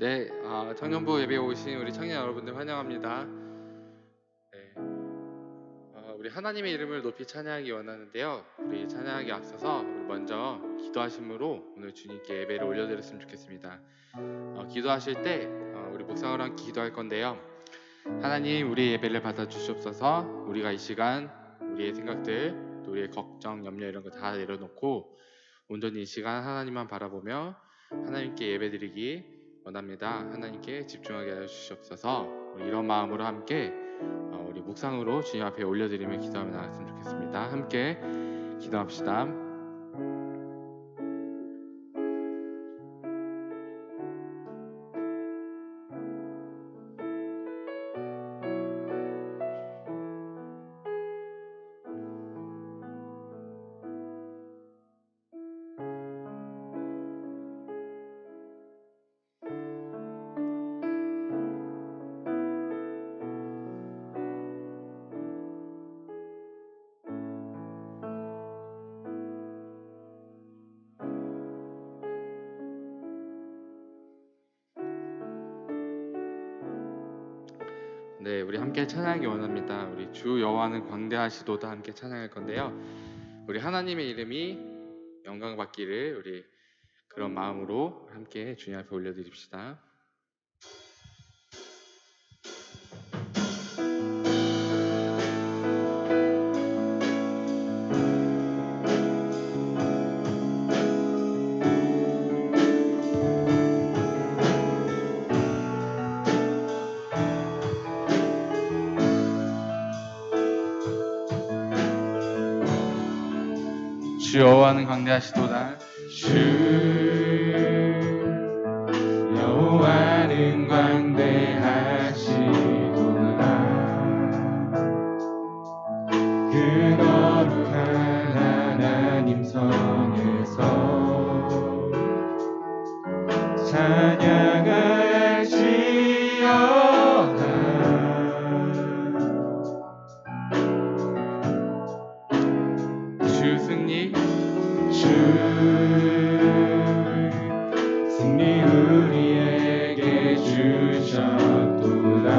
네, 청년부 예배에 오신 우리 청년 여러분들 환영합니다. 네, 우리 하나님의 이름을 높이 찬양하기 원하는데요. 우리 찬양하기 앞서서 우리 먼저 기도하심으로 오늘 주님께 예배를 올려드렸으면 좋겠습니다. 기도하실 때 우리 묵상을 함께 기도할 건데요. 하나님, 우리 예배를 받아주시옵소서. 우리가 이 시간 우리의 생각들, 또 우리의 걱정, 염려 이런 거 다 내려놓고 온전히 이 시간 하나님만 바라보며 하나님께 예배드리기 원합니다. 하나님께 집중하게 하여 주시옵소서. 이런 마음으로 함께 우리 묵상으로 주님 앞에 올려드리며 기도하며 나갔으면 좋겠습니다. 함께 기도합시다. 네, 우리 함께 찬양하기 원합니다. 우리 주 여호와는 광대하시도다 함께 찬양할 건데요. 우리 하나님의 이름이 영광 받기를 우리 그런 마음으로 함께 주님 앞에 올려드립시다. 주 여호와는 광대하시도다. 주 여호와는 광대하시도다. 그 거룩한 하나님 성에서 찬양할지어다. 주 승리 승리 우리에게 주셨도다.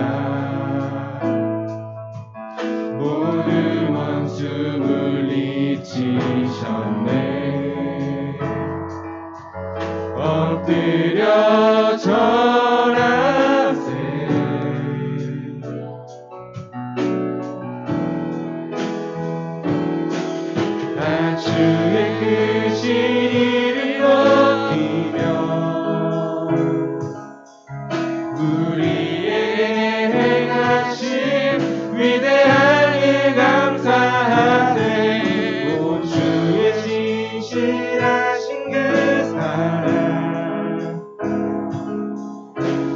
모든 원수 물리치셨네. 엎드려 절하세. 다 주의 크신 이름 높이며 우리에게 행하신 위대한 일 감사하세. 오 주의 신실하신 그 사랑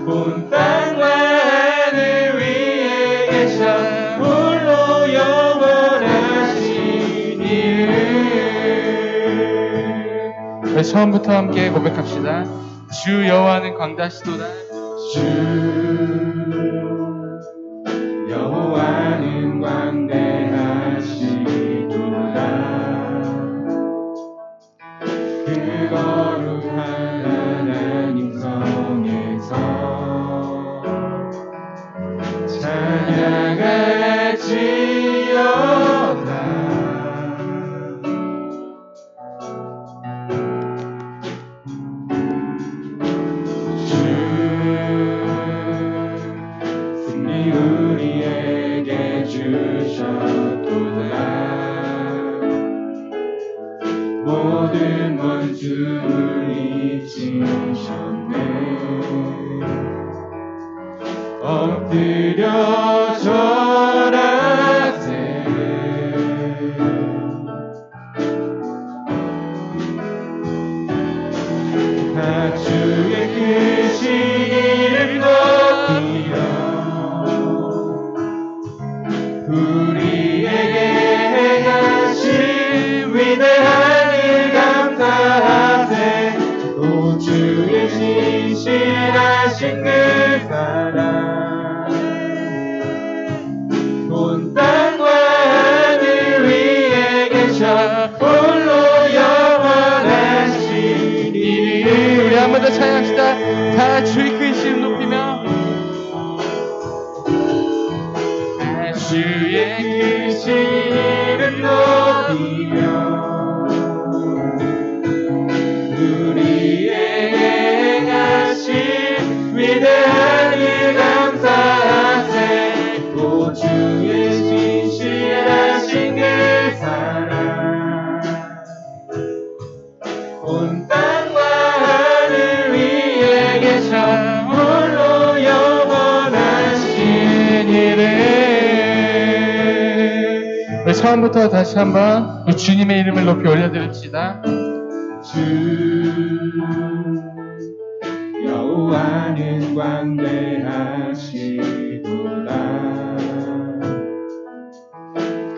온 땅과 하늘 위에 계셔 홀로 영원하신 이름. 네, 처음부터 함께 고백합시다. 주 여호와는 광대하시도다. 주 여호와는 광대하시도다. 그 거룩한 하나님 성에서 찬양할지어다. 승리 우리에게 주셨도다. 모든 원수 물리치셨네. 엎드려 절하세. 다 주의 크신 이름 높이며 우리에게 행하신 위대한 일 감사하세. 오 주의 신실하신 그 사랑 온 땅과 하늘 위에 계셔 홀로 영원하신 이름. 우리 한 번 더 찬양합시다. 다 다 주의 크신 이름 높이며 다 주의 크신 이름 높이며 우리에게 행하신 위대한 일 감사하세. 오 주의 신실하신 그 사랑 온 땅과 하늘 위에 계셔 홀로 영원하신 이름. 우리 처음부터 다시 한번 주님의 이름을 높이 올려드립시다. 주 여호와는 광대하시도다.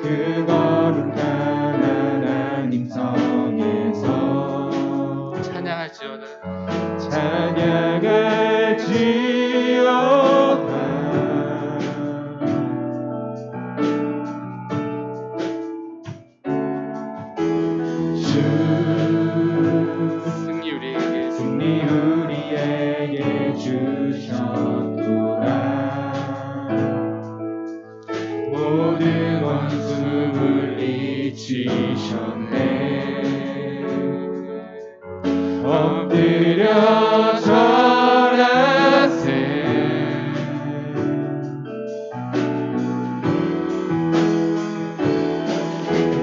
그 거룩한 하나님 성에서 찬양할지어다. 승리 우리에게 주셨도다. 모든 원수 물리치셨네. 엎드려 절하세.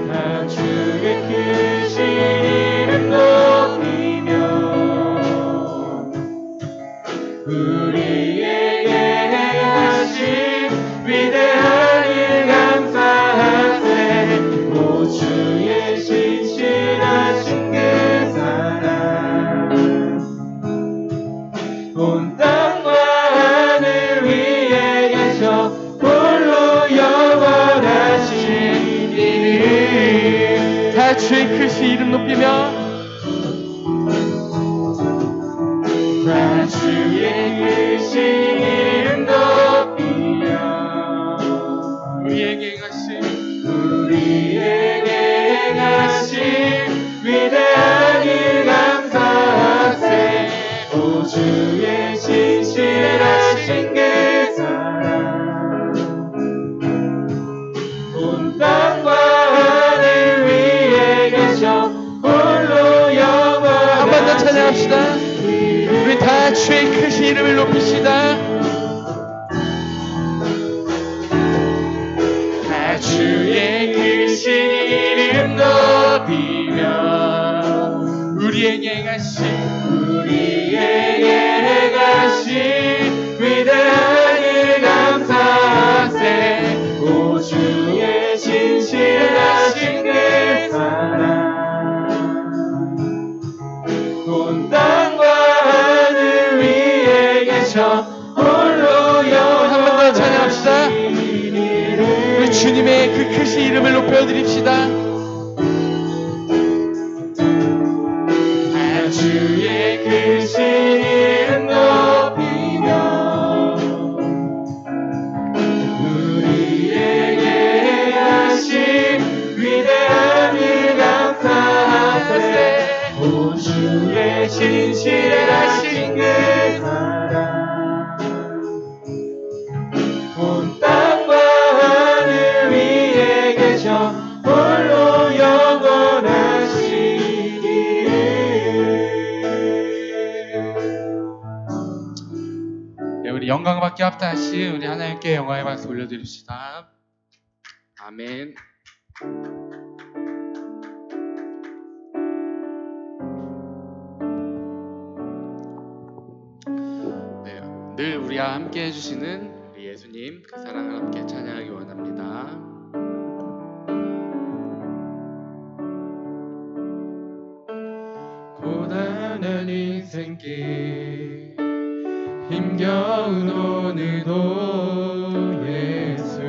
다 주의 크신 이름 높이며 우리에게 행하신 위대한 일 감사하세. 오 주의 신실하신 그 사랑 온 땅과 하늘 위에 계셔 홀로 영원하신 이름. 다 주의 크신 이름 높이며 다 주의 크신 이름 높이며 우리에게 행하신 위대한 일 감사하세. 오 주의 신실하신 그 사랑 온 땅과 하늘 위에 계셔 홀로 영원하신. 한 번 더 찬양합시다. 우리 다 주의 크신 이름을 높이시다. 다 주의 크신 이름 높이며 우리에게 행하신 위대한 일 감사하세. 오 주의 신실하신 그 사랑 온 땅과 하늘 위에 계셔 홀로 영원하신. 한 번 더 찬양합시다. 우리 주님의 그 크신 이름을 높여드립시다. 다 주의 크신 이름 높이며 우리에게 행하신 위대한 일 감사하세. 오 주의 신실하신 그 사랑 온 땅과 하늘 위에 계셔 홀로 영원하신 이름. 네, 우리 영광받게 합당하신 우리 하나님께 영광의 박수 올려드립시다. 아멘. 네, 늘 우리와 함께 해주시는 우리 예수님 그 사랑을 함께 찬양하기 원합니다. 고단한 인생길 힘겨운 오늘도 예수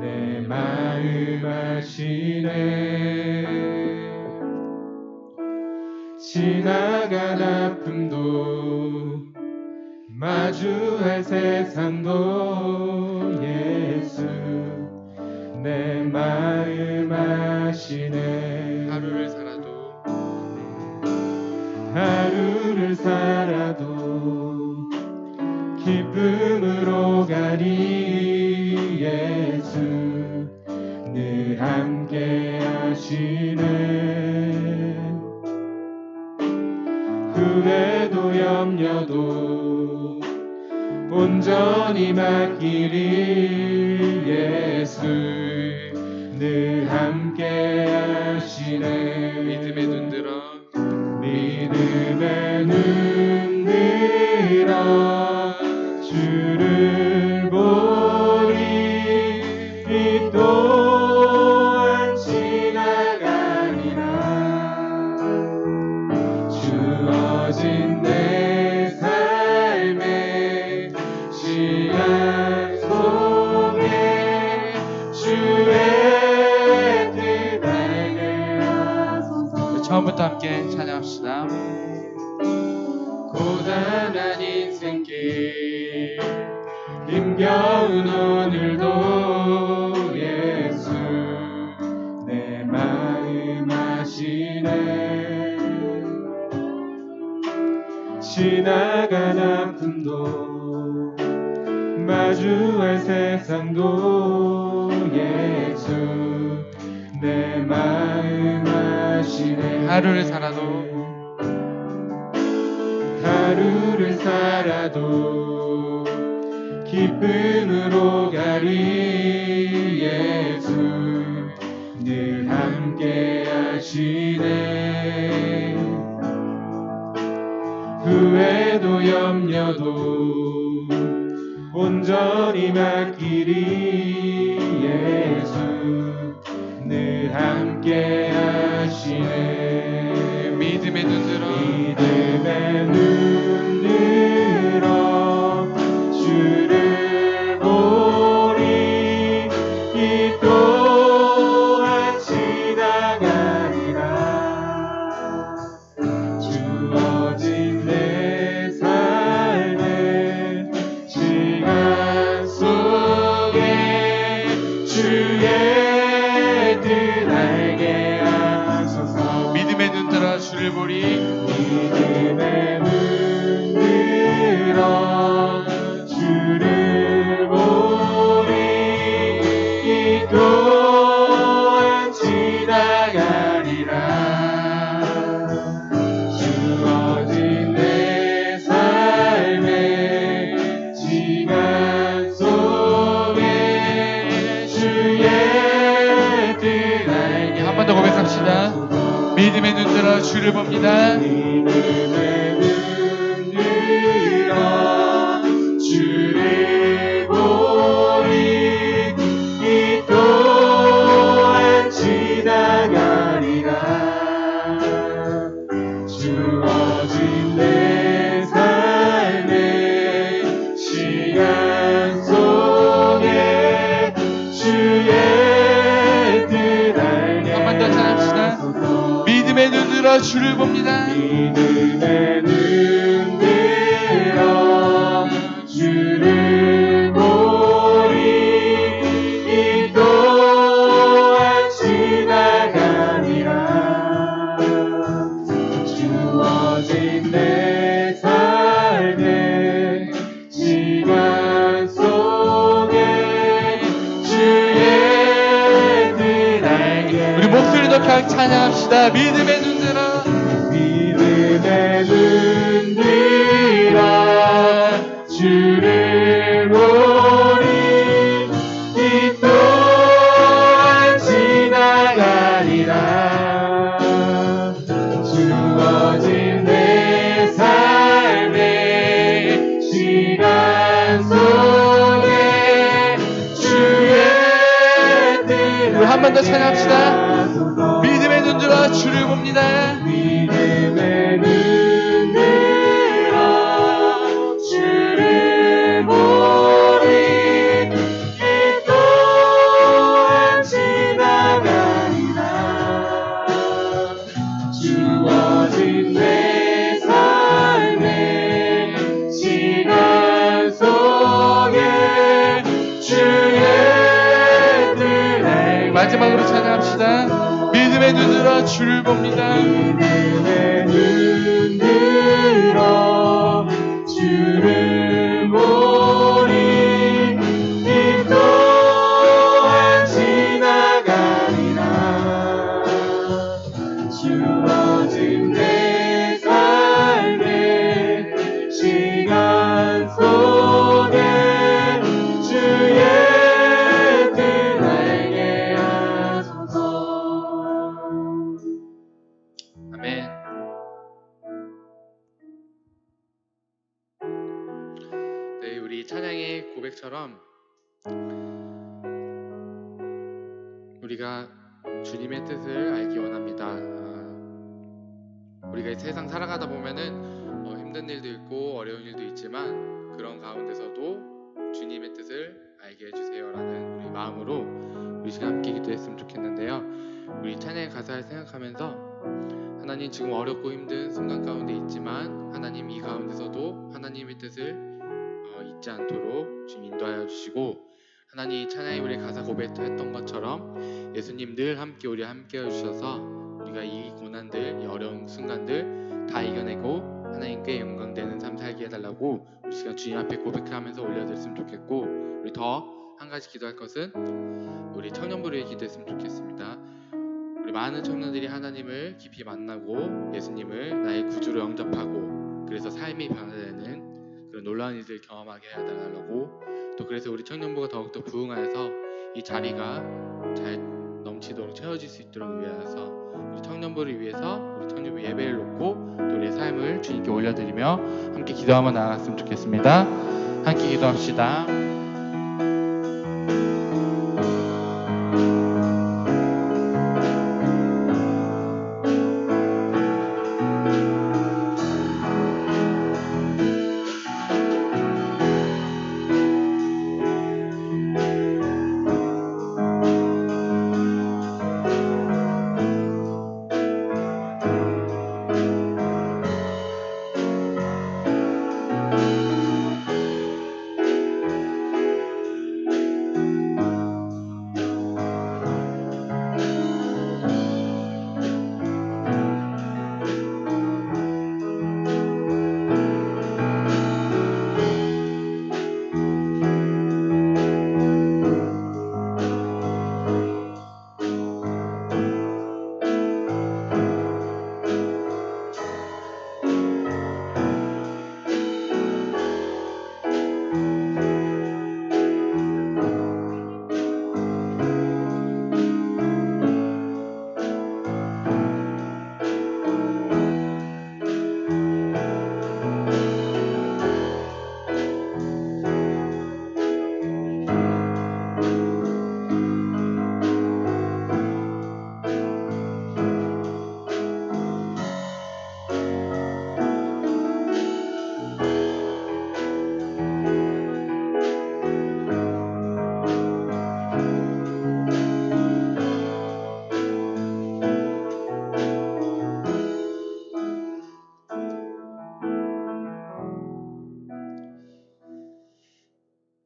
내 마음 아시네. 지나간 아픔도 마주할 세상도 예수 내 마음 아시네. 하루를 살아도 기쁨으로 가리 예수 늘 함께 하시네 후회도 염려도 온전히 맡기리 예수 늘 함께 하시네 믿음의 눈 들어 믿음의 눈 들어 주를 보리 이 또한 지나가리라 주어진 내 삶의 시간 속에 주의 뜻 알게 하소서 처음부터 함께 찬양합시다. 고단한 인생길 힘겨운 오늘도 예수 내 마음 아시네 지나간 아픔도 마주할 세상도 예수 내 마음 아시네 하루를 살아도 기쁨으로 가리 예수 늘 함께 하시네 후회도 염려도 온전히 맡기리 예수 늘 함께 하시네 믿음의 눈 들어 믿음의 눈 들어 주를 보리 이 또한 지나가리라 주어진 내 삶의 시간 속에 주의 뜻 알게 하소서 믿음의 눈 들어 주를 보리 믿음의 눈 들어 주를 보리 이 또한 지나가리라 주어진 내 삶의 시간 속에 주의 뜻 알게 한 번 더 고백합시다. 믿음의 눈 들어 주를 봅니다. 믿음의 눈 들어 주를 보리 이 또한 지나가리라 주어진 내 삶의 시간 속에 주의 뜻 알게 한 번 더 찬양합시다. 믿음의 눈 들어 주를 봅니다. 믿음의 눈 들어 주를 보리 이 또한 지나가리라 주어진 내 삶의 시간 속에 주의 뜻 알게 우리 목소리 높이 찬양합시다. 믿음의 눈 들어 믿음의 눈 들어 주를 보리 이 또한 지나가리라 주어진 내 삶의 시간 속에 주의 뜻 한 번 더 찬양합시다. 믿음의 눈 들어 주를 봅니다. 믿음의 눈 들어 주를 보리 이 또한 지나가리라 주어진 내 삶의 시간 속에 주의 뜻 알게 마지막으로 찬양합시다. 믿음의 눈 들어 주를 봅니다. 믿음의 눈 들어 주를 보리 우리 찬양의 고백처럼 우리가 주님의 뜻을 알기 원합니다. 우리가 이 세상 살아가다 보면은 힘든 일도 있고 어려운 일도 있지만 그런 가운데서도 주님의 뜻을 알게 해주세요라는 우리 마음으로 우리 시간 함께 기도했으면 좋겠는데요. 우리 찬양의 가사를 생각하면서 하나님 지금 어렵고 힘든 순간 가운데 있지만 하나님 이 가운데서도 하나님의 뜻을 잊지 않도록 주님 인도하여 주시고 하나님 찬양의 우리 가사 고백했던 것처럼 예수님 늘 함께 우리 함께 해주셔서 우리가 이 고난들 이 어려운 순간들 다 이겨내고 하나님께 영광되는 삶 살게 해달라고 우리 시간 주님 앞에 고백하면서 올려드렸으면 좋겠고 우리 더 한 가지 기도할 것은 우리 청년부를 위해 기도했으면 좋겠습니다. 우리 많은 청년들이 하나님을 깊이 만나고 예수님을 나의 구주로 영접하고 그래서 삶이 변화되는 그런 놀라운 일들을 경험하게 해달라고 또 그래서 우리 청년부가 더욱더 부흥하여서 이 자리가 잘 넘치도록 채워질 수 있도록 위해서 우리 청년부를 위해서 우리 청년부 예배를 놓고 또 우리의 삶을 주님께 올려드리며 함께 기도하며 나아갔으면 좋겠습니다. 함께 기도합시다.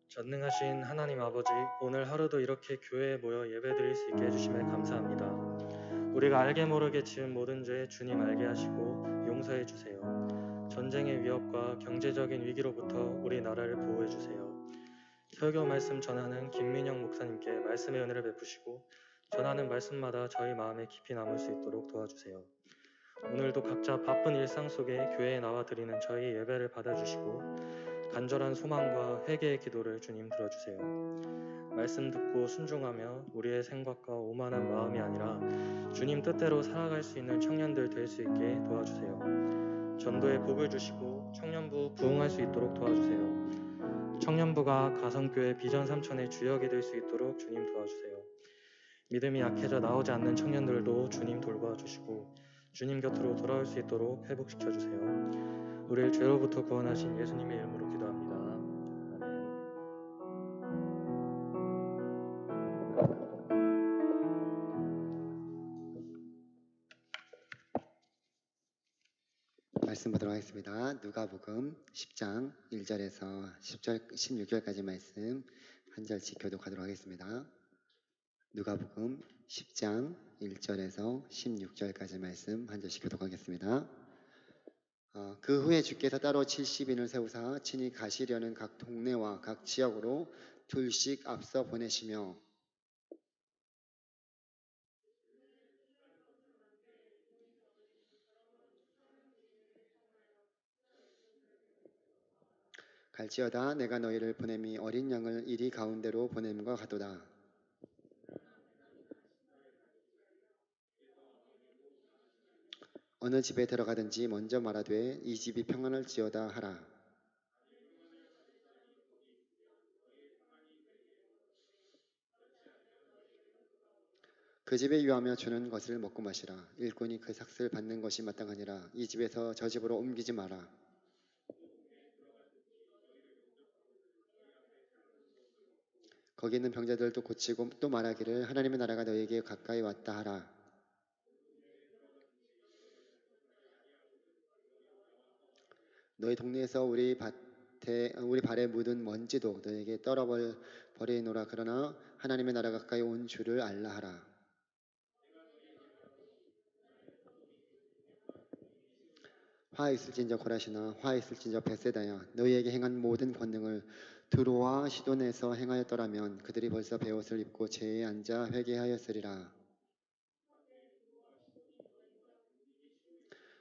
전능하신 하나님 아버지, 오늘 하루도 이렇게 교회에 모여 예배드릴 수 있게 해주심에 감사합니다. 우리가 알게 모르게 지은 모든 죄 주님 알게 하시고 용서해 주세요. 전쟁의 위협과 경제적인 위기로부터 우리 나라를 보호해 주세요. 설교 말씀 전하는 김민영 목사님께 말씀의 은혜를 베푸시고 전하는 말씀마다 저희 마음에 깊이 남을 수 있도록 도와주세요. 오늘도 각자 바쁜 일상 속에 교회에 나와 드리는 저희 예배를 받아주시고 간절한 소망과 회개의 기도를 주님 들어주세요. 말씀 듣고 순종하며 우리의 생각과 오만한 마음이 아니라 주님 뜻대로 살아갈 수 있는 청년들 될 수 있게 도와주세요. 전도에 복을 주시고 청년부 부흥할 수 있도록 도와주세요. 청년부가 가성교회 비전 3천의 주역이 될 수 있도록 주님 도와주세요. 믿음이 약해져 나오지 않는 청년들도 주님 돌봐주시고 주님 곁으로 돌아올 수 있도록 회복시켜주세요. 우리를 죄로부터 구원하신 예수님의 이름으로 기도합니다. 아멘. 말씀 보도록 하겠습니다. 누가복음 10장 1절에서 16절까지 말씀 한 절씩 교독하도록 하겠습니다. 누가복음 10장 1절에서 16절까지 말씀 한 절씩 교독하겠습니다. 그 후에 주께서 따로 70인을 세우사 친히 가시려는 각 동네와 각 지역으로 둘씩 앞서 보내시며 갈지어다 내가 너희를 보냄이 어린 양을 이리 가운데로 보냄과 같도다. 어느 집에 들어가든지 먼저 말하되 이 집이 평안할지어다 하라. 그 집에 유하며 주는 것을 먹고 마시라. 일꾼이 그 삭슬 받는 것이 마땅하니라. 이 집에서 저 집으로 옮기지 마라. 거기 있는 병자들도 고치고 또 말하기를 하나님의 나라가 너에게 가까이 왔다 하라. 너희 동네에서 우리 발에 묻은 먼지도 너에게 버리노라. 그러나 하나님의 나라가 가까이 온 줄을 알라 하라. 화 있을진저 고라시나 화 있을진저 벳세다야 너희에게 행한 모든 권능을 두로와 시돈에서 행하였더라면 그들이 벌써 베옷을 입고 제에 앉아 회개하였으리라.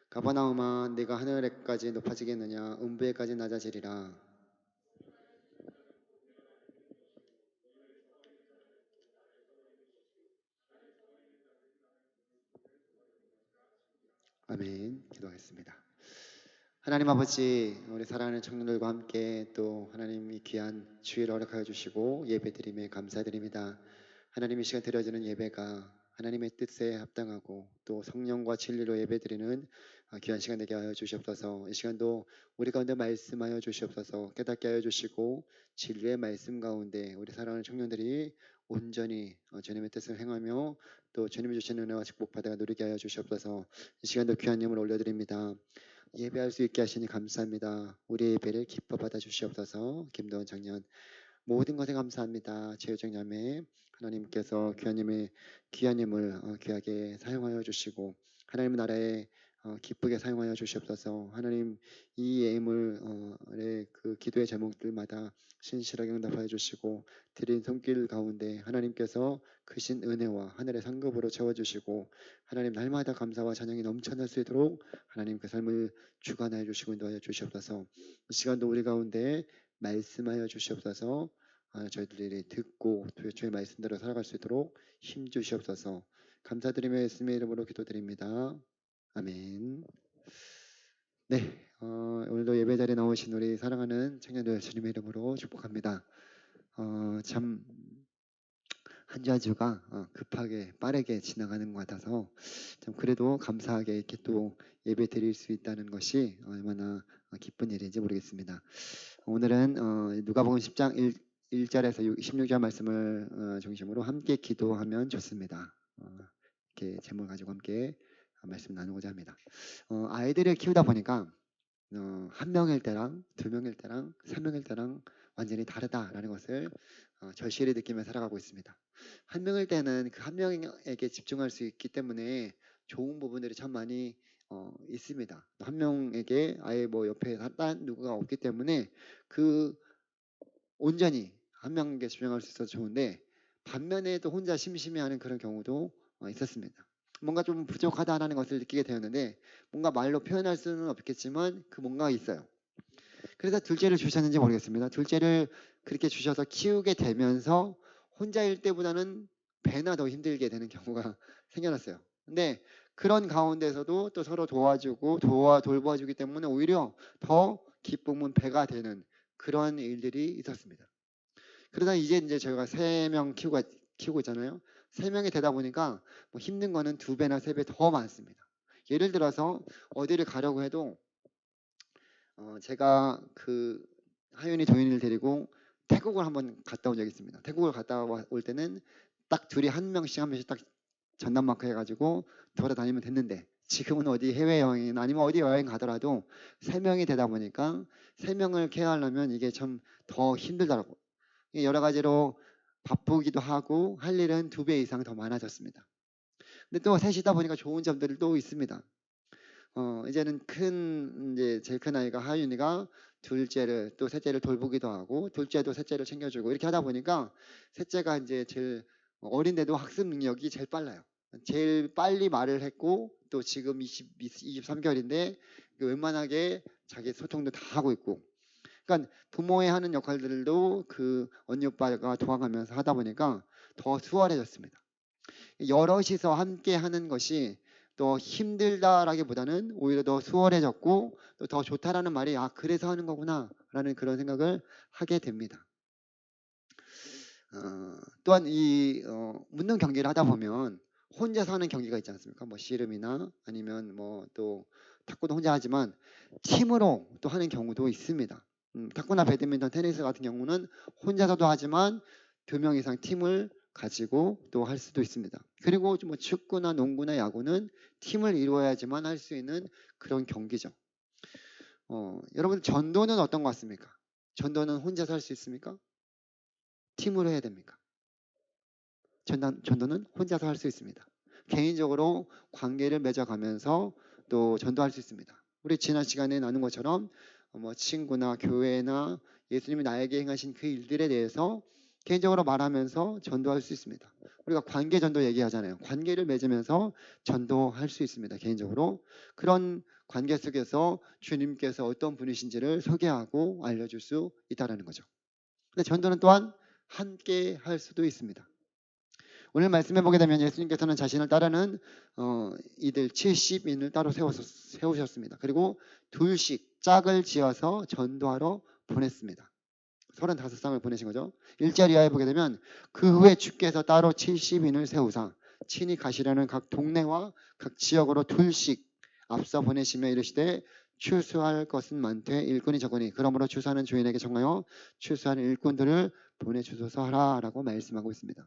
가버나움아 네가 하늘에까지 높아지겠느냐 음부에까지 낮아지리라. 아멘. 기도하겠습니다. 하나님 아버지, 우리 사랑하는 청년들과 함께 또 하나님이 귀한 주일을 허락하여 주시고 예배드림에 감사드립니다. 하나님 이 시간 드려지는 예배가 하나님의 뜻에 합당하고 또 성령과 진리로 예배드리는 귀한 시간 되게 하여 주시옵소서. 이 시간도 우리 가운데 말씀하여 주시옵소서. 깨닫게 하여 주시고 진리의 말씀 가운데 우리 사랑하는 청년들이 온전히 주님의 뜻을 행하며 또 주님이 주시는 은혜와 축복 받아 누리게 하여 주시옵소서. 이 시간도 귀한 예물 올려드립니다. 예배할 수 있게 하시니 감사합니다. 우리의 예배를 기뻐 받아 주시옵소서. 김도원 장년 모든 것에 감사합니다. 최유정 자매 하나님께서 귀한 예물 귀하게 사용하여 주시고 하나님의 나라에 기쁘게 사용하여 주시옵소서. 하나님 이 예물의 그 기도의 제목들마다 신실하게 응답하여 주시고 드린 손길 가운데 하나님께서 크신 은혜와 하늘의 상급으로 채워주시고 하나님 날마다 감사와 찬양이 넘쳐날 수 있도록 하나님 그 삶을 주관하여 주시고 인도하여 주시옵소서. 이 시간도 우리 가운데 말씀하여 주시옵소서. 저희들이 듣고 주의 말씀대로 살아갈 수 있도록 힘 주시옵소서. 감사드리며 예수님의 이름으로 기도드립니다. 아멘. 네, 오늘도 예배 자리에 나오신 우리 사랑하는 청년들 주님의 이름으로 축복합니다. 참 한 주 한 주가 급하게 빠르게 지나가는 것 같아서 참 그래도 감사하게 이렇게 또 예배 드릴 수 있다는 것이 얼마나 기쁜 일인지 모르겠습니다. 오늘은 누가복음 10장 1절에서 16절 말씀을 중심으로 함께 기도하면 좋습니다. 이렇게 제목을 가지고 함께 말씀 나누고자 합니다. 아이들을 키우다 보니까 한 명일 때랑 두 명일 때랑 세 명일 때랑 완전히 다르다라는 것을 절실히 느끼며 살아가고 있습니다. 한 명일 때는 그 한 명에게 집중할 수 있기 때문에 좋은 부분들이 참 많이 있습니다. 한 명에게 아예 뭐 옆에 딴 누구가 없기 때문에 그 온전히 한 명에게 집중할 수 있어서 좋은데 반면에 또 혼자 심심해하는 그런 경우도 있었습니다. 뭔가 좀 부족하다는 것을 느끼게 되었는데 뭔가 말로 표현할 수는 없겠지만 그 뭔가가 있어요. 그래서 둘째를 주셨는지 모르겠습니다. 둘째를 그렇게 주셔서 키우게 되면서 혼자일 때보다는 배나 더 힘들게 되는 경우가 생겨났어요. 근데 그런 가운데서도 또 서로 도와주고 돌봐주기 때문에 오히려 더 기쁨은 배가 되는 그런 일들이 있었습니다. 그러다 이제 저희가 3명 키우고 있잖아요. 3명이 되다 보니까 뭐 힘든 거는 2배나 3배 더 많습니다. 예를 들어서 어디를 가려고 해도 제가 그 하윤이 도윤이를 데리고 태국을 한번 갔다 온 적이 있습니다. 태국을 갔다 올 때는 딱 둘이 한 명씩 딱 전담마크 해가지고 돌아다니면 됐는데 지금은 어디 해외여행이나 아니면 어디 여행 가더라도 3명이 되다 보니까 3명을 케어하려면 이게 참 더 힘들더라고요. 여러 가지로 바쁘기도 하고 할 일은 2배 이상 더 많아졌습니다. 근데 또 셋이다 보니까 좋은 점들이 또 있습니다. 이제는 제일 큰 아이가 하윤이가 둘째를 또 셋째를 돌보기도 하고 둘째도 셋째를 챙겨주고 이렇게 하다 보니까 셋째가 이제 제일 어린데도 학습 능력이 제일 빨라요. 제일 빨리 말을 했고 또 지금 23개월인데 웬만하게 자기 소통도 다 하고 있고 그러니까 부모의 하는 역할들도 그 언니 오빠가 도와가면서 하다 보니까 더 수월해졌습니다. 여럿이서 함께 하는 것이 또 힘들다라기보다는 오히려 더 수월해졌고 또 더 좋다라는 말이 그래서 하는 거구나 라는 그런 생각을 하게 됩니다. 또한 이 묻는 경기를 하다 보면 혼자서 하는 경기가 있지 않습니까? 뭐 씨름이나 아니면 뭐 또 탁구도 혼자 하지만 팀으로 또 하는 경우도 있습니다. 탁구나 배드민턴, 테니스 같은 경우는 혼자서도 하지만 2명 이상 팀을 가지고 또 할 수도 있습니다. 그리고 뭐 축구나 농구나 야구는 팀을 이루어야지만 할 수 있는 그런 경기죠. 여러분 전도는 어떤 것 같습니까? 전도는 혼자서 할 수 있습니까? 팀으로 해야 됩니까? 전도는 혼자서 할 수 있습니다. 개인적으로 관계를 맺어가면서 또 전도할 수 있습니다. 우리 지난 시간에 나눈 것처럼 뭐 친구나 교회나 예수님이 나에게 행하신 그 일들에 대해서 개인적으로 말하면서 전도할 수 있습니다. 우리가 관계 전도 얘기하잖아요. 관계를 맺으면서 전도할 수 있습니다. 개인적으로 그런 관계 속에서 주님께서 어떤 분이신지를 소개하고 알려줄 수 있다는 거죠. 근데 전도는 또한 함께 할 수도 있습니다. 오늘 말씀해 보게 되면 예수님께서는 자신을 따르는 이들 70인을 따로 세우셨습니다. 그리고 둘씩 짝을 지어서 전도하러 보냈습니다. 35쌍을 보내신 거죠. 1절 이하에 보게 되면 그 후에 주께서 따로 70인을 세우사 친히 가시려는 각 동네와 각 지역으로 둘씩 앞서 보내시며 이르시되 추수할 것은 많되 일꾼이 적으니 그러므로 주사는 주인에게 정하여 추수하는 일꾼들을 보내주소서 하라라고 말씀하고 있습니다.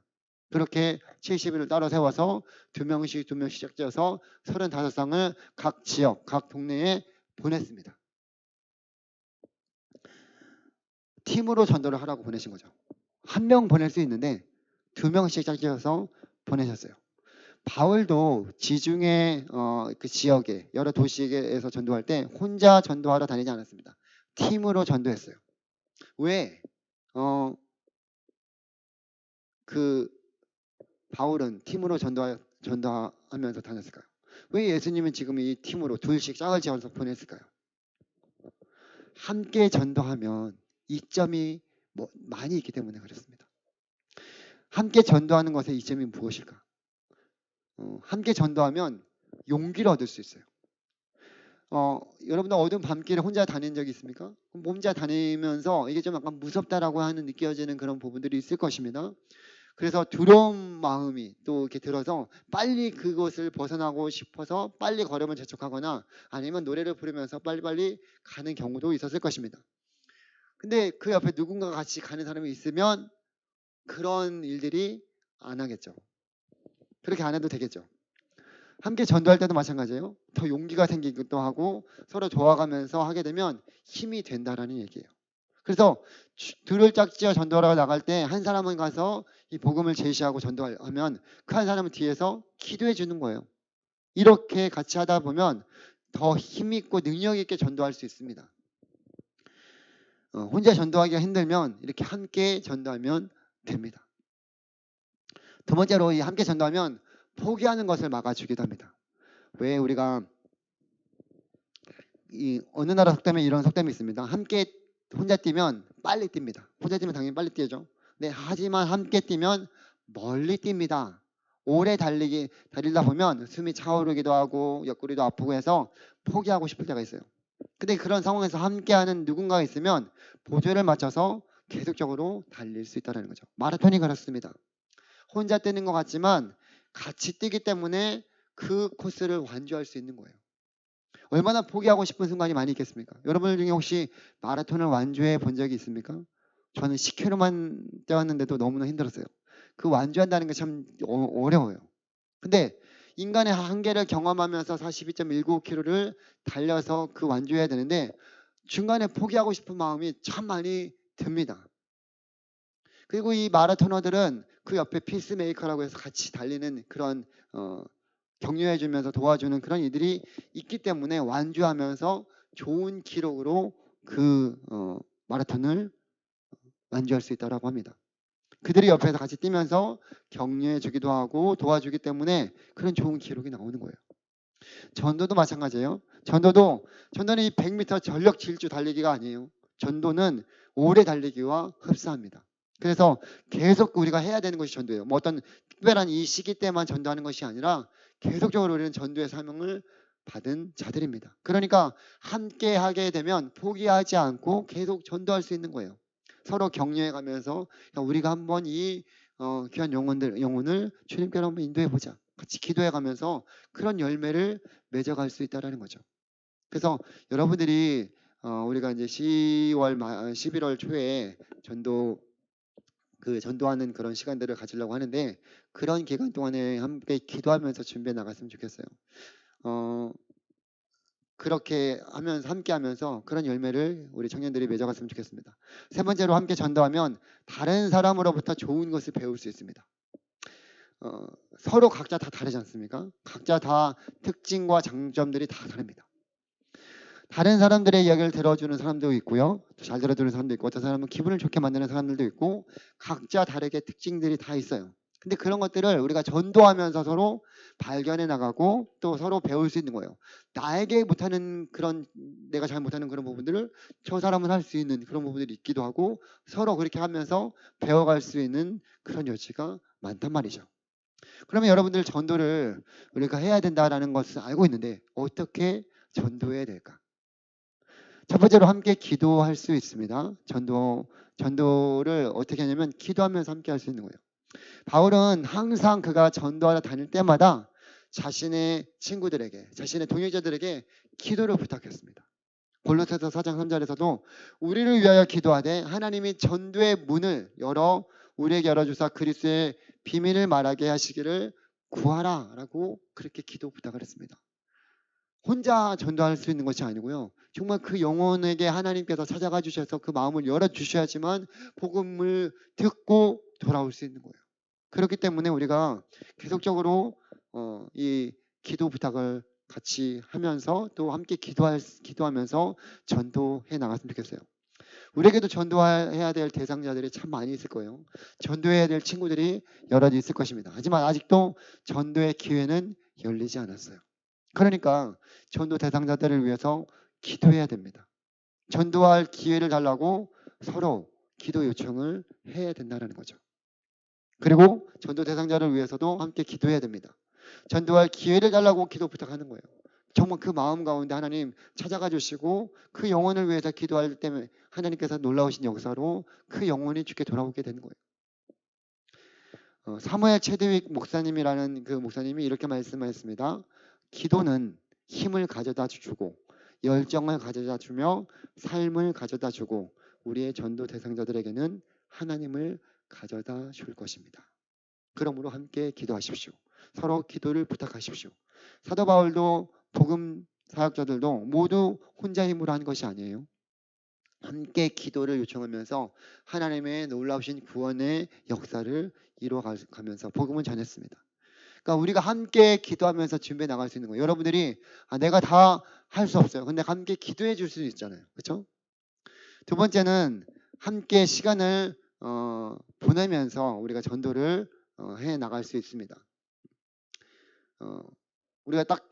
그렇게 70인을 따로 세워서 2명씩 짝지어서 35쌍을 각 지역, 각 동네에 보냈습니다. 팀으로 전도를 하라고 보내신 거죠. 한 명 보낼 수 있는데 2명씩 짝지어서 보내셨어요. 바울도 지중해 그 지역에 여러 도시에서 전도할 때 혼자 전도하러 다니지 않았습니다. 팀으로 전도했어요. 왜? 그 바울은 팀으로 전도하면서 다녔을까요? 왜 예수님은 지금 이 팀으로 둘씩 짝을 지어서 보냈을까요? 함께 전도하면 이점이 많이 있기 때문에 그렇습니다. 함께 전도하는 것의 이점이 무엇일까? 함께 전도하면 용기를 얻을 수 있어요. 여러분들 어두운 밤길에 혼자 다닌 적이 있습니까? 혼자 다니면서 이게 좀 약간 무섭다라고 하는 느껴지는 그런 부분들이 있을 것입니다. 그래서 두려운 마음이 또 이렇게 들어서 빨리 그것을 벗어나고 싶어서 빨리 걸음을 재촉하거나 아니면 노래를 부르면서 빨리빨리 가는 경우도 있었을 것입니다. 근데 그 옆에 누군가 같이 가는 사람이 있으면 그런 일들이 안 하겠죠. 그렇게 안 해도 되겠죠. 함께 전도할 때도 마찬가지예요. 더 용기가 생기기도 하고 서로 도와가면서 하게 되면 힘이 된다라는 얘기예요. 그래서 둘을 짝지어 전도하러 나갈 때 한 사람은 가서 이 복음을 제시하고 전도하면 그 한 사람은 뒤에서 기도해 주는 거예요. 이렇게 같이 하다 보면 더 힘있고 능력 있게 전도할 수 있습니다. 혼자 전도하기가 힘들면 이렇게 함께 전도하면 됩니다. 두 번째로 이 함께 전도하면 포기하는 것을 막아주기도 합니다. 왜 우리가 이 어느 나라 속담에 이런 속담이 있습니다. 함께 혼자 뛰면 빨리 뜁니다. 혼자 뛰면 당연히 빨리 뛰죠. 네, 하지만 함께 뛰면 멀리 뜁니다. 오래 달리다 보면 숨이 차오르기도 하고 옆구리도 아프고 해서 포기하고 싶을 때가 있어요. 근데 그런 상황에서 함께하는 누군가가 있으면 보조를 맞춰서 계속적으로 달릴 수 있다는 거죠. 마라톤이 그렇습니다. 혼자 뛰는 것 같지만 같이 뛰기 때문에 그 코스를 완주할 수 있는 거예요. 얼마나 포기하고 싶은 순간이 많이 있겠습니까? 여러분 중에 혹시 마라톤을 완주해 본 적이 있습니까? 저는 10km만 뛰었는데도 너무나 힘들었어요. 그 완주한다는 게 참 어려워요. 근데 인간의 한계를 경험하면서 42.19km를 달려서 그 완주해야 되는데 중간에 포기하고 싶은 마음이 참 많이 듭니다. 그리고 이 마라토너들은 그 옆에 피스메이커라고 해서 같이 달리는 그런 격려해주면서 도와주는 그런 이들이 있기 때문에 완주하면서 좋은 기록으로 그 마라톤을 완주할 수 있다고 합니다. 그들이 옆에서 같이 뛰면서 격려해주기도 하고 도와주기 때문에 그런 좋은 기록이 나오는 거예요. 전도도 마찬가지예요. 전도는 이 100m 전력 질주 달리기가 아니에요. 전도는 오래 달리기와 흡사합니다. 그래서 계속 우리가 해야 되는 것이 전도예요. 뭐 어떤 특별한 이 시기 때만 전도하는 것이 아니라 계속적으로 우리는 전도의 사명을 받은 자들입니다. 그러니까 함께 하게 되면 포기하지 않고 계속 전도할 수 있는 거예요. 서로 격려해 가면서 우리가 한번 이 귀한 영혼을 주님께로 한번 인도해 보자. 같이 기도해가면서 그런 열매를 맺어갈 수 있다라는 거죠. 그래서 여러분들이 우리가 이제 11월 초에 전도하는 그런 시간들을 가지려고 하는데 그런 기간 동안에 함께 기도하면서 준비해 나갔으면 좋겠어요. 그렇게 하면서 함께 하면서 그런 열매를 우리 청년들이 맺어갔으면 좋겠습니다. 세 번째로 함께 전도하면 다른 사람으로부터 좋은 것을 배울 수 있습니다. 서로 각자 다 다르지 않습니까? 각자 다 특징과 장점들이 다 다릅니다. 다른 사람들의 이야기를 들어주는 사람도 있고요. 잘 들어주는 사람도 있고 어떤 사람은 기분을 좋게 만드는 사람들도 있고 각자 다르게 특징들이 다 있어요. 근데 그런 것들을 우리가 전도하면서 서로 발견해 나가고 또 서로 배울 수 있는 거예요. 나에게 못하는 그런 내가 잘 못하는 그런 부분들을 저 사람은 할 수 있는 그런 부분들이 있기도 하고 서로 그렇게 하면서 배워갈 수 있는 그런 여지가 많단 말이죠. 그러면 여러분들 전도를 우리가 해야 된다라는 것을 알고 있는데 어떻게 전도해야 될까? 첫 번째로 함께 기도할 수 있습니다. 전도를 어떻게 하냐면 기도하면서 함께 할 수 있는 거예요. 바울은 항상 그가 전도하러 다닐 때마다 자신의 친구들에게, 자신의 동역자들에게 기도를 부탁했습니다. 골로새서 4장 3절에서도 우리를 위하여 기도하되 하나님이 전도의 문을 우리에게 열어주사 그리스도의 비밀을 말하게 하시기를 구하라라고 그렇게 기도 부탁을 했습니다. 혼자 전도할 수 있는 것이 아니고요. 정말 그 영혼에게 하나님께서 찾아가 주셔서 그 마음을 열어주셔야지만 복음을 듣고 돌아올 수 있는 거예요. 그렇기 때문에 우리가 계속적으로 이 기도 부탁을 같이 하면서 또 함께 기도하면서 전도해 나갔으면 좋겠어요. 우리에게도 전도해야 될 대상자들이 참 많이 있을 거예요. 전도해야 될 친구들이 여럿 있을 것입니다. 하지만 아직도 전도의 기회는 열리지 않았어요. 그러니까 전도 대상자들을 위해서 기도해야 됩니다. 전도할 기회를 달라고 서로 기도 요청을 해야 된다는 거죠. 그리고 전도 대상자를 위해서도 함께 기도해야 됩니다. 전도할 기회를 달라고 기도 부탁하는 거예요. 정말 그 마음 가운데 하나님 찾아가 주시고 그 영혼을 위해서 기도할 때문에 하나님께서 놀라우신 역사로 그 영혼이 주께 돌아오게 되는 거예요. 사무엘 체드윅 목사님이라는 그 목사님이 이렇게 말씀하셨습니다. 기도는 힘을 가져다 주고 열정을 가져다 주며 삶을 가져다 주고 우리의 전도 대상자들에게는 하나님을 가져다 줄 것입니다. 그러므로 함께 기도하십시오. 서로 기도를 부탁하십시오. 사도 바울도 복음 사역자들도 모두 혼자 힘으로 한 것이 아니에요. 함께 기도를 요청하면서 하나님의 놀라우신 구원의 역사를 이루어가면서 복음을 전했습니다. 그러니까 우리가 함께 기도하면서 준비해 나갈 수 있는 거예요. 여러분들이 내가 다 할 수 없어요. 근데 함께 기도해 줄 수 있잖아요. 그렇죠? 두 번째는 함께 시간을 보내면서 우리가 전도를 해 나갈 수 있습니다. 우리가 딱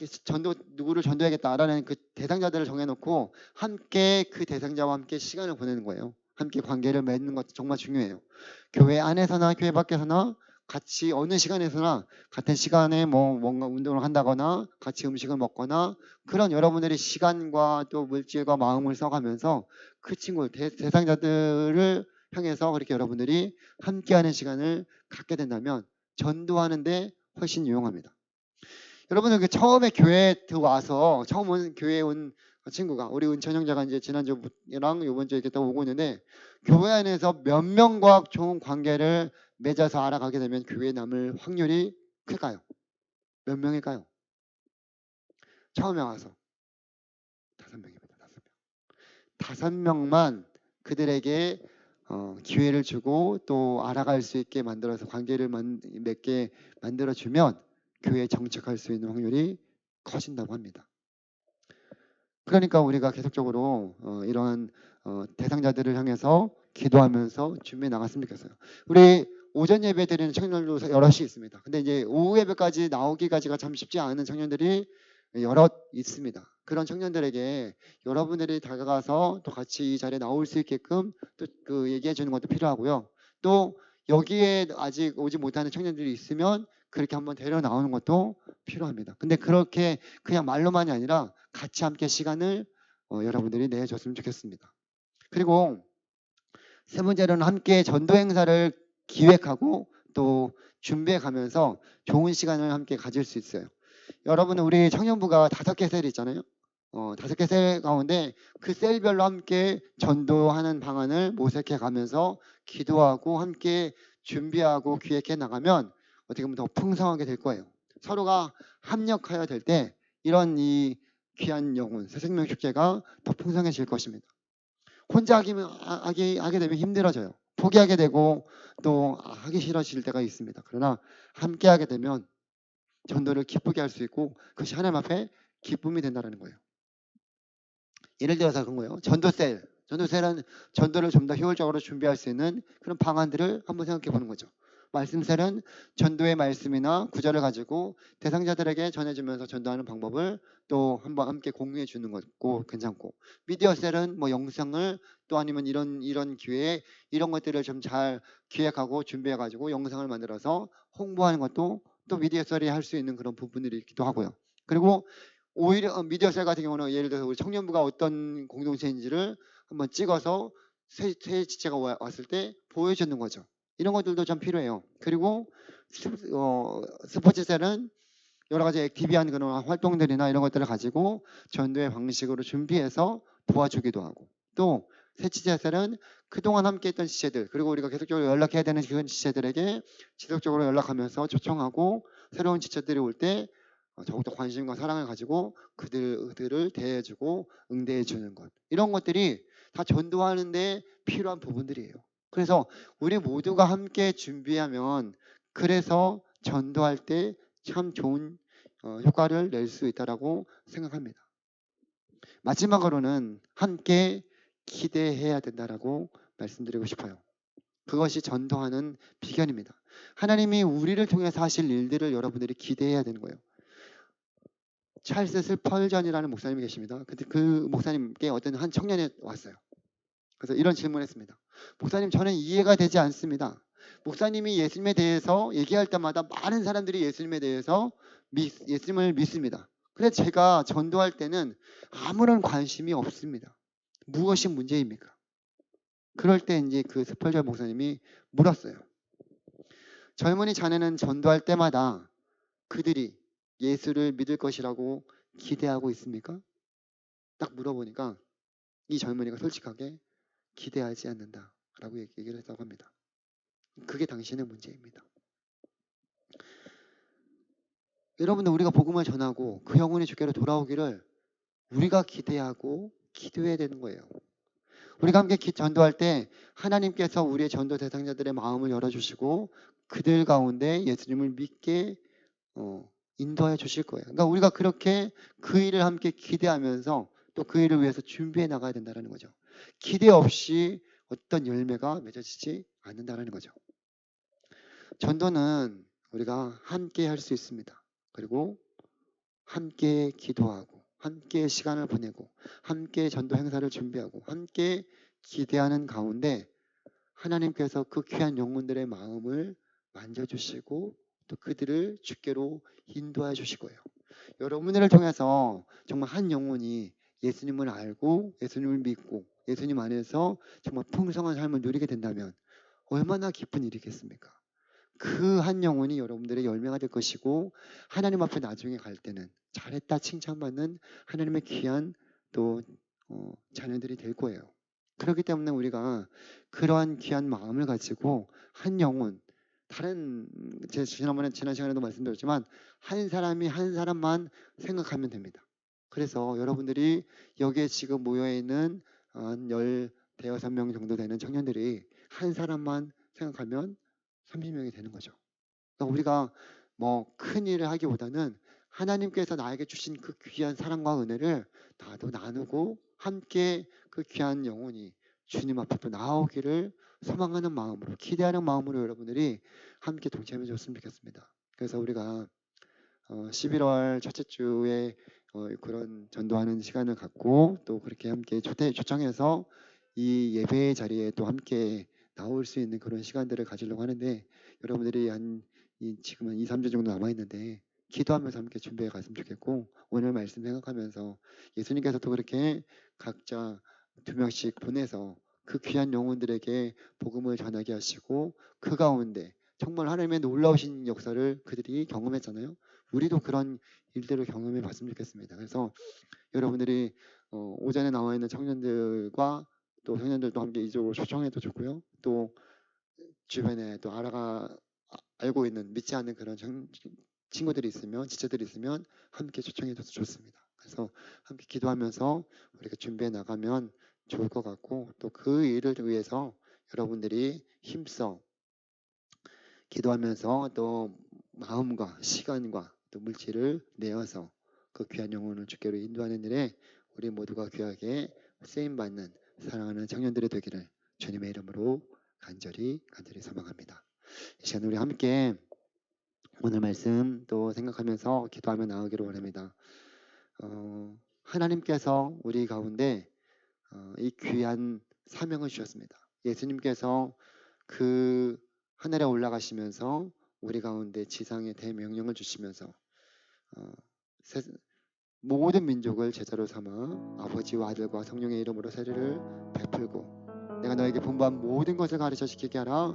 누구를 전도해야겠다라는 그 대상자들을 정해놓고 함께 그 대상자와 함께 시간을 보내는 거예요. 함께 관계를 맺는 것도 정말 중요해요. 교회 안에서나 교회 밖에서나 같이 어느 시간에서나 같은 시간에 뭔가 운동을 한다거나 같이 음식을 먹거나 그런 여러분들의 시간과 또 물질과 마음을 써가면서 그 친구 대상자들을 향해서 그렇게 여러분들이 함께하는 시간을 갖게 된다면 전도하는데 훨씬 유용합니다. 여러분들 그 처음에 교회에 와서 처음 온 교회에 온 친구가 우리 은천 형제가 이제 지난주랑 이번 주에 이렇게 또 오고 있는데 교회 안에서 몇 명과 좋은 관계를 맺어서 알아가게 되면 교회에 남을 확률이 클까요? 몇 명일까요? 처음에 와서 5명입니다. 5명. 5명만 그들에게 기회를 주고 또 알아갈 수 있게 만들어서 관계를 맺게 만들어주면 교회에 정착할 수 있는 확률이 커진다고 합니다. 그러니까 우리가 계속적으로 이러한 대상자들을 향해서 기도하면서 준비해 나갔으면 좋겠어요. 우리 오전 예배 드리는 청년들도 여럿이 있습니다. 근데 이제 오후 예배까지 나오기까지가 참 쉽지 않은 청년들이 여럿 있습니다. 그런 청년들에게 여러분들이 다가가서 또 같이 이 자리에 나올 수 있게끔 또 그 얘기해 주는 것도 필요하고요. 또 여기에 아직 오지 못하는 청년들이 있으면 그렇게 한번 데려 나오는 것도 필요합니다. 근데 그렇게 그냥 말로만이 아니라 같이 함께 시간을 여러분들이 내줬으면 좋겠습니다. 그리고 세 번째로는 함께 전도 행사를 기획하고 또 준비해 가면서 좋은 시간을 함께 가질 수 있어요. 여러분 우리 청년부가 5개 셀이 있잖아요. 5개 셀 가운데 그 셀별로 함께 전도하는 방안을 모색해 가면서 기도하고 함께 준비하고 기획해 나가면 어떻게 보면 더 풍성하게 될 거예요. 서로가 합력하여 될 때 이런 이 귀한 영혼, 새생명 축제가 더 풍성해질 것입니다. 혼자 하게 되면 힘들어져요. 포기하게 되고 또 하기 싫어질 때가 있습니다. 그러나 함께 하게 되면 전도를 기쁘게 할 수 있고 그것이 하나님 앞에 기쁨이 된다는 거예요. 예를 들어서 그런 거예요. 전도셀. 전도셀은 전도를 좀 더 효율적으로 준비할 수 있는 그런 방안들을 한번 생각해 보는 거죠. 말씀셀은 전도의 말씀이나 구절을 가지고 대상자들에게 전해주면서 전도하는 방법을 또 한번 함께 공유해 주는 것도 괜찮고, 미디어셀은 뭐 영상을 또 아니면 이런 기회에 이런 것들을 좀 잘 기획하고 준비해 가지고 영상을 만들어서 홍보하는 것도 또 미디어셀이 할 수 있는 그런 부분들이 있기도 하고요. 그리고 오히려 미디어셀 같은 경우는 예를 들어서 우리 청년부가 어떤 공동체인지를 한번 찍어서 새 지체가 왔을 때 보여주는 거죠. 이런 것들도 좀 필요해요. 그리고 스포츠셀은 여러 가지 액티비한 그런 활동들이나 이런 것들을 가지고 전도의 방식으로 준비해서 도와주기도 하고, 또 새치제셀은 그동안 함께했던 지체들, 그리고 우리가 계속적으로 연락해야 되는 그런 지체들에게 지속적으로 연락하면서 초청하고 새로운 지체들이 올 때 더욱더 관심과 사랑을 가지고 그들을 대해주고 응대해주는 것, 이런 것들이 다 전도하는 데 필요한 부분들이에요. 그래서 우리 모두가 함께 준비하면 그래서 전도할 때 참 좋은 효과를 낼 수 있다라고 생각합니다. 마지막으로는 함께 기대해야 된다라고 말씀드리고 싶어요. 그것이 전도하는 비결입니다. 하나님이 우리를 통해서 하실 일들을 여러분들이 기대해야 되는 거예요. 찰스 스펄전이라는 목사님이 계십니다. 근데 그 목사님께 어떤 한 청년이 왔어요. 그래서 이런 질문했습니다. 목사님, 저는 이해가 되지 않습니다. 목사님이 예수님에 대해서 얘기할 때마다 많은 사람들이 예수님에 대해서 예수님을 믿습니다. 근데 제가 전도할 때는 아무런 관심이 없습니다. 무엇이 문제입니까? 그럴 때 이제 그 스펄전 목사님이 물었어요. 젊은이 자네는 전도할 때마다 그들이 예수를 믿을 것이라고 기대하고 있습니까? 딱 물어보니까 이 젊은이가 솔직하게 기대하지 않는다라고 얘기를 했다고 합니다. 그게 당신의 문제입니다. 여러분들, 우리가 복음을 전하고 그 영혼이 주께로 돌아오기를 우리가 기대하고 기도해야 되는 거예요. 우리가 함께 전도할 때 하나님께서 우리의 전도 대상자들의 마음을 열어주시고 그들 가운데 예수님을 믿게 인도해 주실 거예요. 그러니까 우리가 그렇게 그 일을 함께 기대하면서 또 그 일을 위해서 준비해 나가야 된다는 거죠. 기대 없이 어떤 열매가 맺어지지 않는다는 거죠. 전도는 우리가 함께 할 수 있습니다. 그리고 함께 기도하고 함께 시간을 보내고 함께 전도 행사를 준비하고 함께 기대하는 가운데 하나님께서 그 귀한 영혼들의 마음을 만져주시고 또 그들을 주께로 인도해 주실 거예요. 여러분들을 통해서 정말 한 영혼이 예수님을 알고 예수님을 믿고 예수님 안에서 정말 풍성한 삶을 누리게 된다면 얼마나 기쁜 일이겠습니까? 그 한 영혼이 여러분들의 열매가 될 것이고 하나님 앞에 나중에 갈 때는 잘했다 칭찬받는 하나님의 귀한 또 자녀들이 될 거예요. 그렇기 때문에 우리가 그러한 귀한 마음을 가지고 한 영혼, 제가 지난 시간에도 말씀드렸지만 한 사람이 한 사람만 생각하면 됩니다. 그래서 여러분들이 여기에 지금 모여있는 한 15명 정도 되는 청년들이 한 사람만 생각하면 30명이 되는 거죠. 그러니까 우리가 뭐 큰 일을 하기보다는 하나님께서 나에게 주신 그 귀한 사랑과 은혜를 나도 나누고 함께 그 귀한 영혼이 주님 앞에 또 나오기를 소망하는 마음으로 기대하는 마음으로 여러분들이 함께 동참해 줬으면 좋겠습니다. 그래서 우리가 11월 첫째 주에 그런 전도하는 시간을 갖고 또 그렇게 함께 초청해서 이 예배의 자리에 또 함께 나올 수 있는 그런 시간들을 가지려고 하는데, 여러분들이 지금은 2, 3주 정도 남아 있는데 기도하면서 함께 준비해 갔으면 좋겠고, 오늘 말씀 생각하면서 예수님께서도 그렇게 각자 2명씩 보내서 그 귀한 영혼들에게 복음을 전하게 하시고 그 가운데 정말 하나님의 놀라우신 역사를 그들이 경험했잖아요. 우리도 그런 일들을 경험해 봤으면 좋겠습니다. 그래서 여러분들이 오전에 나와 있는 청년들과 또 청년들도 함께 이쪽으로 초청해도 좋고요. 또 주변에 또 알고 있는 믿지 않는 그런 친구들이 있으면 지체들이 있으면 함께 초청해줘도 좋습니다. 그래서 함께 기도하면서 우리가 준비해 나가면 좋을 것 같고 또 그 일을 위해서 여러분들이 힘써 기도하면서 또 마음과 시간과 또 물질을 내어서 그 귀한 영혼을 주께로 인도하는 일에 우리 모두가 귀하게 쓰임받는 사랑하는 청년들이 되기를 주님의 이름으로 간절히 소망합니다. 이 시간 우리 함께 오늘 말씀 또 생각하면서 기도하며 나가기를 원합니다. 하나님께서 우리 가운데 이 귀한 사명을 주셨습니다. 예수님께서 그 하늘에 올라가시면서 우리 가운데 지상의 대명령을 주시면서 모든 민족을 제자로 삼아 아버지와 아들과 성령의 이름으로 세례를 베풀고 내가 너에게 분부한 모든 것을 가르쳐 지키게 하라.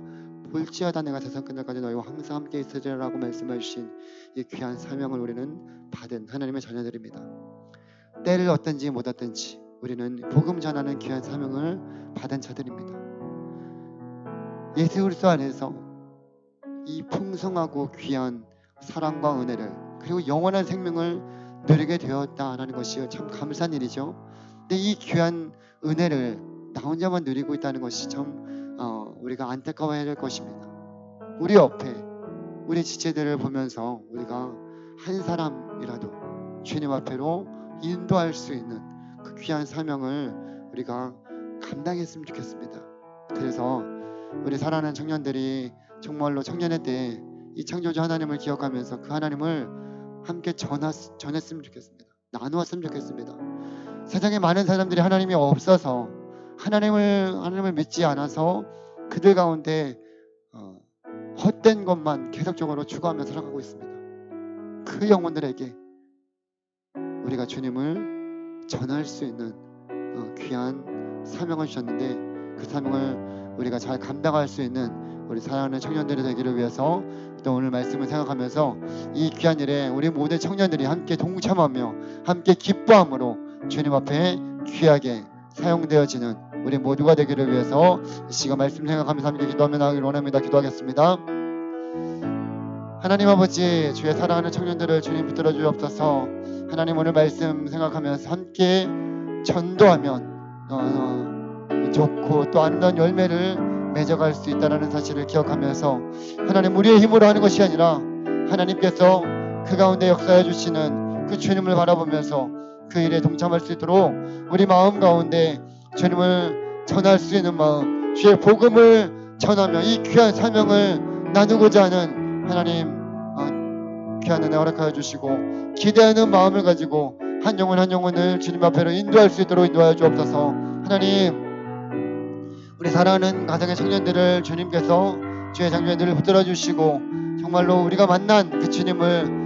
볼지어다 내가 세상 끝날까지 너희와 항상 함께 있으리라고 말씀해 주신 이 귀한 사명을 우리는 받은 하나님의 자녀들입니다. 때를 얻든지 못 얻든지 우리는 복음 전하는 귀한 사명을 받은 자들입니다. 예수 그리스도 안에서 이 풍성하고 귀한 사랑과 은혜를 그리고 영원한 생명을 누리게 되었다라는 것이 참 감사한 일이죠. 근데 이 귀한 은혜를 나 혼자만 누리고 있다는 것이 참 우리가 안타까워해야 될 것입니다. 우리 옆에 우리 지체들을 보면서 우리가 한 사람이라도 주님 앞에로 인도할 수 있는 그 귀한 사명을 우리가 감당했으면 좋겠습니다. 그래서 우리 사랑하는 청년들이 정말로 청년의 때 이 창조주 하나님을 기억하면서 그 하나님을 함께 전했으면 좋겠습니다. 나누었으면 좋겠습니다. 세상에 많은 사람들이 하나님이 없어서 하나님을 믿지 않아서 그들 가운데 헛된 것만 계속적으로 추구하며 살아가고 있습니다. 그 영혼들에게 우리가 주님을 전할 수 있는 귀한 사명을 주셨는데 그 사명을 우리가 잘 감당할 수 있는 우리 사랑하는 청년들이 되기를 위해서 또 오늘 말씀을 생각하면서 이 귀한 일에 우리 모든 청년들이 함께 동참하며 함께 기뻐함으로 주님 앞에 귀하게 사용되어지는 우리 모두가 되기를 위해서 이 시간 말씀 생각하면서 함께 기도하며 나가기를 원합니다. 기도하겠습니다. 하나님 아버지, 주의 사랑하는 청년들을 주님 붙들어 주옵소서. 하나님 오늘 말씀 생각하면서 함께 전도하면 좋고 또 아름다운 열매를 맺어갈 수 있다는 사실을 기억하면서 하나님 우리의 힘으로 하는 것이 아니라 하나님께서 그 가운데 역사해 주시는 그 주님을 바라보면서 그 일에 동참할 수 있도록 우리 마음 가운데 주님을 전할 수 있는 마음, 주의 복음을 전하며 이 귀한 사명을 나누고자 하는 하나님 귀한 은혜 허락하여 주시고 기대하는 마음을 가지고 한 영혼을 주님 앞에로 인도할 수 있도록 인도하여 주옵소서. 하나님 우리 사랑하는 가정의 청년들을 주님께서 주의 장면들을 붙들어 주시고 정말로 우리가 만난 그 주님을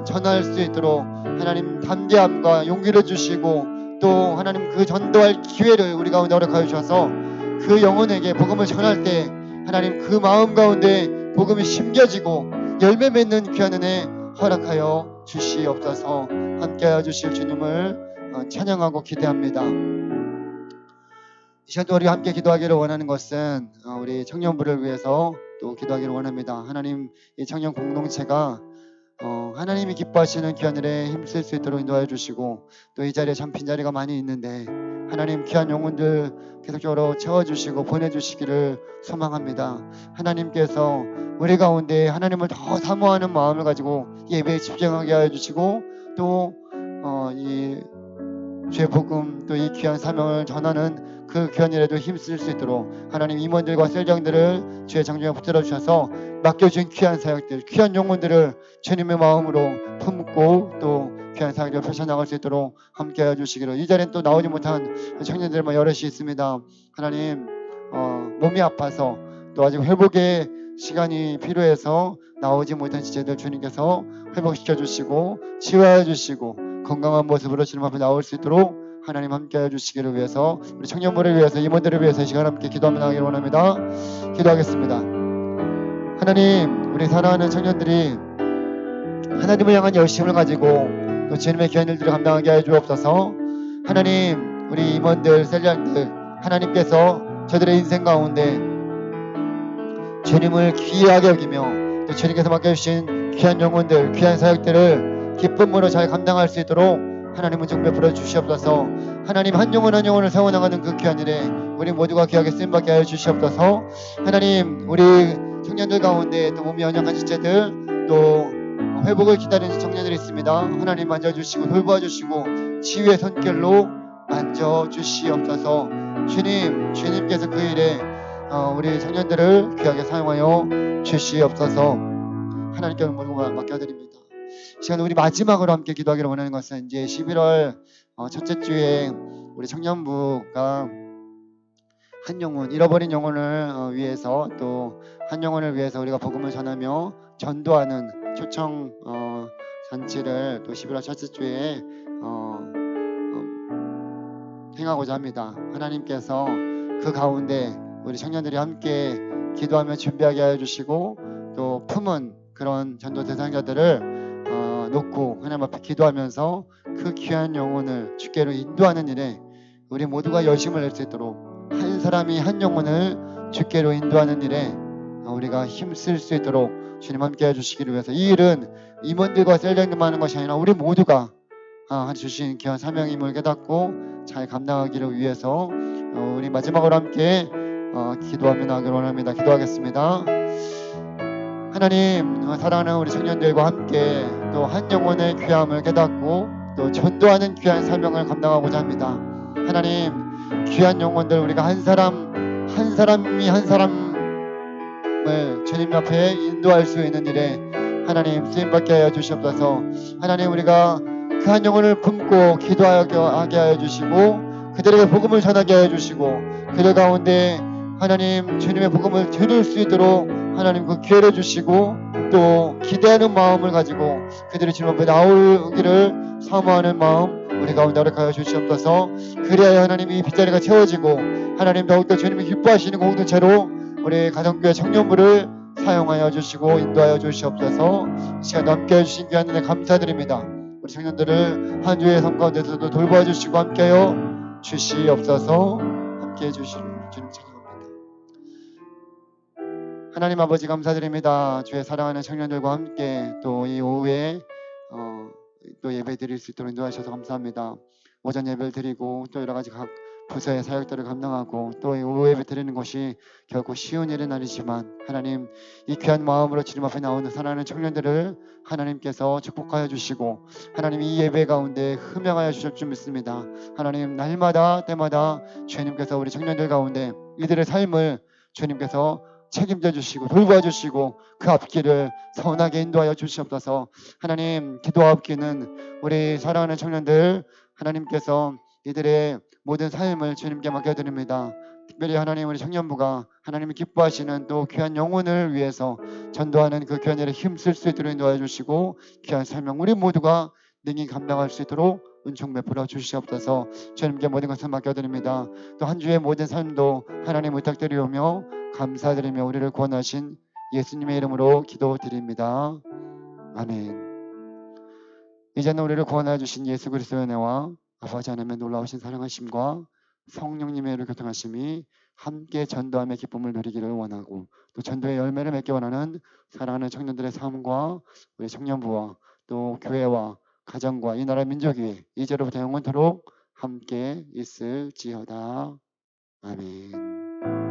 전할 수 있도록 하나님 담대함과 용기를 주시고 또 하나님 그 전도할 기회를 우리 가운데 허락하여 주셔서 그 영혼에게 복음을 전할 때 하나님 그 마음 가운데 복음이 심겨지고 열매 맺는 귀한 은혜 허락하여 주시옵소서. 함께하여 주실 주님을 찬양하고 기대합니다. 이 시간도 우리 함께 기도하기를 원하는 것은 우리 청년부를 위해서 또 기도하기를 원합니다. 하나님 이 청년 공동체가 하나님이 기뻐하시는 귀한 일에 힘쓸 수 있도록 인도하여 주시고 또 이 자리에 참 빈자리가 많이 있는데 하나님 귀한 영혼들 계속적으로 채워주시고 보내주시기를 소망합니다. 하나님께서 우리 가운데 하나님을 더 사모하는 마음을 가지고 예배에 집중하게 하여 주시고 또 이 주의 복음 또 이 귀한 사명을 전하는 그 귀한 일에도 힘쓸 수 있도록 하나님 임원들과 셀장들을 주의 장중에 붙들어 주셔서 맡겨진 귀한 사역들, 귀한 영혼들을 주님의 마음으로 품고 또 귀한 사역을 펼쳐나갈 수 있도록 함께하여 주시기를. 이 자리엔 또 나오지 못한 청년들만 여럿이 있습니다. 하나님 몸이 아파서 또 아직 회복의 시간이 필요해서 나오지 못한 지체들 주님께서 회복시켜 주시고 치유하여 주시고 건강한 모습으로 주님 앞에 나올 수 있도록 하나님 함께하여 주시기를 위해서 우리 청년부를 위해서 임원들을 위해서 이 시간 함께 기도하며 나가기를 원합니다. 기도하겠습니다. 하나님, 우리 사랑하는 청년들이 하나님을 향한 열심을 가지고 또 주님의 귀한 일들을 감당하게 하여 주옵소서. 하나님, 우리 임원들, 셀리안들, 하나님께서 저들의 인생 가운데 주님을 귀하게 여기며 또 주님께서 맡겨주신 귀한 영혼들, 귀한 사역들을 기쁨으로 잘 감당할 수 있도록 하나님은 좀 베풀어 주시옵소서. 하나님, 한 영혼 한 영혼을 세워나가는 그 귀한 일에 우리 모두가 귀하게 쓰임받게 하여 주시옵소서. 하나님, 우리 청년들 가운데 또 몸이 연약한 지체들, 또 회복을 기다리는 청년들이 있습니다. 하나님 만져주시고 돌보아주시고 치유의 손길로 만져주시옵소서. 주님께서 그 일에 우리 청년들을 귀하게 사용하여 주시옵소서. 하나님께 모든 걸 맡겨드립니다. 이 시간 우리 마지막으로 함께 기도하기를 원하는 것은 이제 11월 첫째 주에 우리 청년부가 한 영혼, 잃어버린 영혼을 위해서 또 한 영혼을 위해서 우리가 복음을 전하며 전도하는 초청 잔치를 또 11월 첫째 주에 행하고자 합니다. 하나님께서 그 가운데 우리 청년들이 함께 기도하며 준비하게 하여 주시고 또 품은 그런 전도 대상자들을 놓고 하나님 앞에 기도하면서 그 귀한 영혼을 주께로 인도하는 일에 우리 모두가 열심을 낼 수 있도록 한 사람이 한 영혼을 주께로 인도하는 일에 우리가 힘쓸 수 있도록 주님 함께 해주시기를 위해서 이 일은 임원들과 셀령들만 하는 것이 아니라 우리 모두가 주신 귀한 사명임을 깨닫고 잘 감당하기를 위해서 우리 마지막으로 함께 기도하며 나가기를 원합니다. 기도하겠습니다. 하나님, 사랑하는 우리 청년들과 함께 또 한 영혼의 귀함을 깨닫고 또 전도하는 귀한 사명을 감당하고자 합니다. 하나님, 귀한 영혼들 우리가 한 사람이 한 사람을 주님 앞에 인도할 수 있는 일에 하나님 쓰임받게 하여 주시옵소서. 하나님, 우리가 그 한 영혼을 품고 기도하게 하여 주시고 그들에게 복음을 전하게 하여 주시고 그들 가운데 하나님 주님의 복음을 들을 수 있도록 하나님 그 기회를 주시고 또 기대하는 마음을 가지고 그들이 주님 앞에 나오기를 사모하는 마음 우리 가운데 허락하여 주시옵소서. 그리하여 하나님 이 빗자리가 채워지고 하나님 더욱더 주님이 기뻐하시는 공동체로 우리 가정교회 청년부를 사용하여 주시고 인도하여 주시옵소서. 이 시간 함께 해주신 귀한 은혜 감사드립니다. 우리 청년들을 한 주의 삶 가운데서도 돌보아 주시고 함께하여 주시옵소서. 함께해 주시는 주님 찬양합니다. 하나님 아버지 감사드립니다. 주의 사랑하는 청년들과 함께 또 이 오후에 또 예배 드릴 수 있도록 인도하셔서 감사합니다. 오전 예배를 드리고 또 여러 가지 각 부서의 사역들을 감당하고 또 이 오후 예배 드리는 것이 결코 쉬운 일은 아니지만 하나님 이 귀한 마음으로 주님 앞에 나오는 사랑하는 청년들을 하나님께서 축복하여 주시고 하나님 이 예배 가운데 흠양하여 주실 줄 믿습니다. 하나님 날마다 때마다 주님께서 우리 청년들 가운데 이들의 삶을 주님께서 책임져 주시고 돌보아 주시고 그 앞길을 선하게 인도하여 주시옵소서. 하나님 기도와 앞길은 우리 사랑하는 청년들 하나님께서 이들의 모든 삶을 주님께 맡겨드립니다. 특별히 하나님 우리 청년부가 하나님이 기뻐하시는 또 귀한 영혼을 위해서 전도하는 그 귀한 일에 힘쓸 수 있도록 인도하여 주시고 귀한 사명 우리 모두가 능히 감당할 수 있도록 은총 베풀어 주시옵소서. 주님께 모든 것을 맡겨드립니다. 또 한 주의 모든 삶도 하나님 부탁드리오며 감사드리며 우리를 구원하신 예수님의 이름으로 기도드립니다. 아멘. 이제는 우리를 구원하여 주신 예수 그리스도의 은혜와 아버지 하나님의 놀라우신 사랑하심과 성령님의 이를 교통하심이 함께 전도함의 기쁨을 누리기를 원하고 또 전도의 열매를 맺기 원하는 사랑하는 청년들의 삶과 우리 청년부와 또 교회와 가정과 이 나라 민족 위에 이제로부터 영원토록 함께 있을지어다. 아멘.